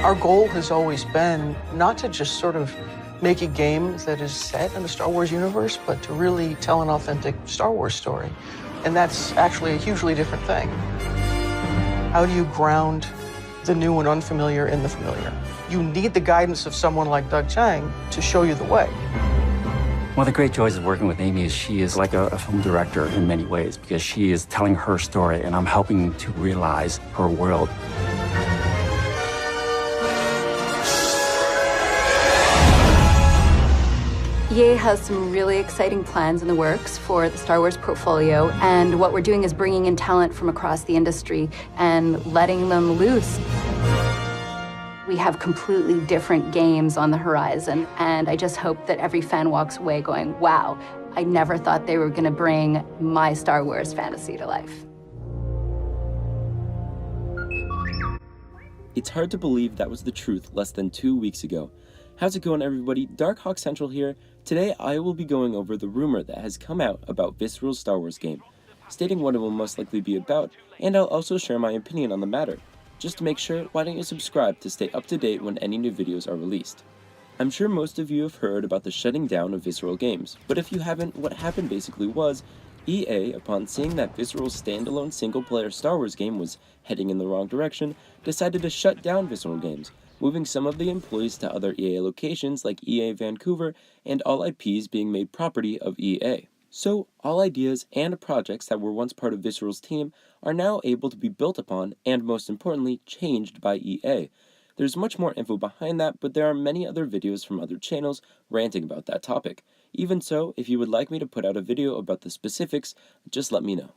Our goal has always been not to just sort of make a game that is set in the Star Wars universe, but to really tell an authentic Star Wars story. And that's actually a hugely different thing. How do you ground the new and unfamiliar in the familiar? You need the guidance of someone like Doug Chiang to show you the way. One of the great joys of working with Amy is she is like a film director in many ways, because she is telling her story and I'm helping to realize her world. EA has some really exciting plans in the works for the Star Wars portfolio, and what we're doing is bringing in talent from across the industry and letting them loose. We have completely different games on the horizon, and I just hope that every fan walks away going, wow, I never thought they were going to bring my Star Wars fantasy to life. It's hard to believe that was the truth less than 2 weeks ago. How's it going, everybody? Darkhawk Central here. Today I will be going over the rumor that has come out about Visceral's Star Wars game, stating what it will most likely be about, and I'll also share my opinion on the matter. Just to make sure, why don't you subscribe to stay up to date when any new videos are released. I'm sure most of you have heard about the shutting down of Visceral Games, but if you haven't, what happened basically was, EA, upon seeing that Visceral's standalone single-player Star Wars game was heading in the wrong direction, decided to shut down Visceral Games, moving some of the employees to other EA locations like EA Vancouver, and all IPs being made property of EA. So, all ideas and projects that were once part of Visceral's team are now able to be built upon and, most importantly, changed by EA. There's much more info behind that, but there are many other videos from other channels ranting about that topic. Even so, if you would like me to put out a video about the specifics, just let me know.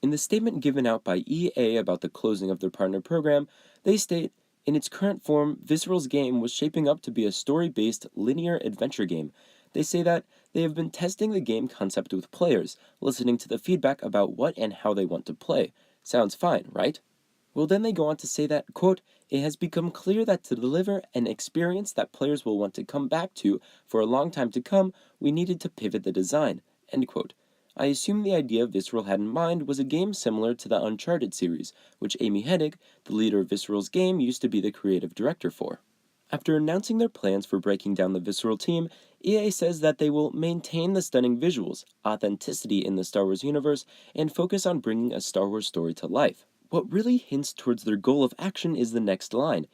In the statement given out by EA about the closing of their partner program, they state, "In its current form, Visceral's game was shaping up to be a story-based linear adventure game. They say that they have been testing the game concept with players, listening to the feedback about what and how they want to play. Sounds fine, right?" Well, then they go on to say that, quote, "It has become clear that to deliver an experience that players will want to come back to for a long time to come, we needed to pivot the design," end quote. I assume the idea Visceral had in mind was a game similar to the Uncharted series, which Amy Hennig, the leader of Visceral's game, used to be the creative director for. After announcing their plans for breaking down the Visceral team, EA says that they will maintain the stunning visuals, authenticity in the Star Wars universe, and focus on bringing a Star Wars story to life. What really hints towards their goal of action is the next line.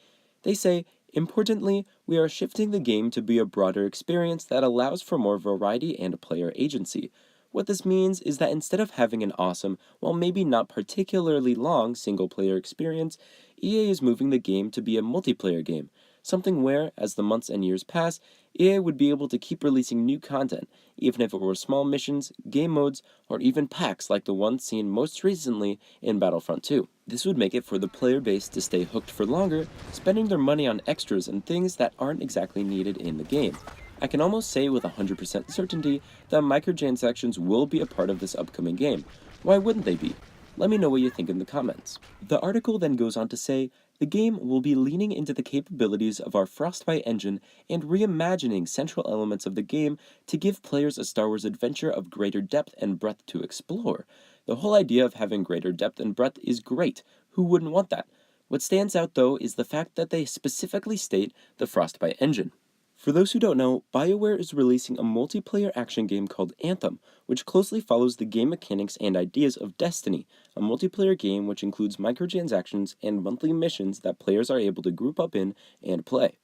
They say, "Importantly, we are shifting the game to be a broader experience that allows for more variety and player agency." What this means is that instead of having an awesome, while maybe not particularly long, single-player experience, EA is moving the game to be a multiplayer game, something where, as the months and years pass, EA would be able to keep releasing new content, even if it were small missions, game modes, or even packs like the one seen most recently in Battlefront 2. This would make it for the player base to stay hooked for longer, spending their money on extras and things that aren't exactly needed in the game. I can almost say with 100% certainty that microtransactions will be a part of this upcoming game. Why wouldn't they be? Let me know what you think in the comments. The article then goes on to say, "The game will be leaning into the capabilities of our Frostbite engine and reimagining central elements of the game to give players a Star Wars adventure of greater depth and breadth to explore. The whole idea of having greater depth and breadth is great. Who wouldn't want that? What stands out though is the fact that they specifically state the Frostbite engine. For those who don't know, BioWare is releasing a multiplayer action game called Anthem, which closely follows the game mechanics and ideas of Destiny, a multiplayer game which includes microtransactions and monthly missions that players are able to group up in and play.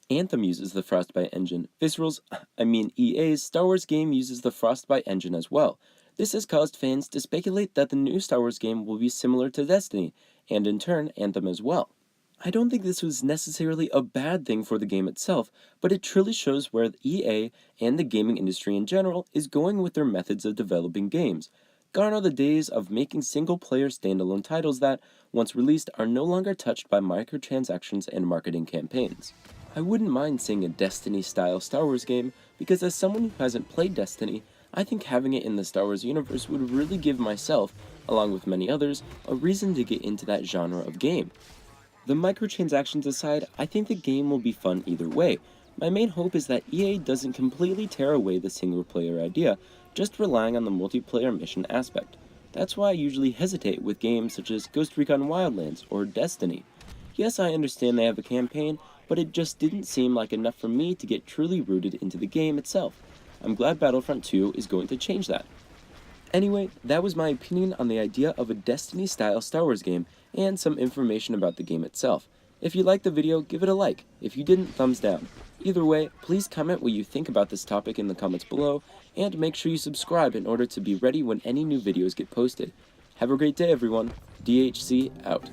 Anthem uses the Frostbite engine. EA's Star Wars game uses the Frostbite engine as well. This has caused fans to speculate that the new Star Wars game will be similar to Destiny, and in turn, Anthem as well. I don't think this was necessarily a bad thing for the game itself, but it truly shows where EA and the gaming industry in general is going with their methods of developing games. Gone are the days of making single-player standalone titles that, once released, are no longer touched by microtransactions and marketing campaigns. I wouldn't mind seeing a Destiny-style Star Wars game, because as someone who hasn't played Destiny, I think having it in the Star Wars universe would really give myself, along with many others, a reason to get into that genre of game. The microtransactions aside, I think the game will be fun either way. My main hope is that EA doesn't completely tear away the single-player idea, just relying on the multiplayer mission aspect. That's why I usually hesitate with games such as Ghost Recon Wildlands or Destiny. Yes, I understand they have a campaign, but it just didn't seem like enough for me to get truly rooted into the game itself. I'm glad Battlefront 2 is going to change that. Anyway, that was my opinion on the idea of a Destiny-style Star Wars game, and some information about the game itself. If you liked the video, give it a like. If you didn't, thumbs down. Either way, please comment what you think about this topic in the comments below, and make sure you subscribe in order to be ready when any new videos get posted. Have a great day, everyone. DHC out.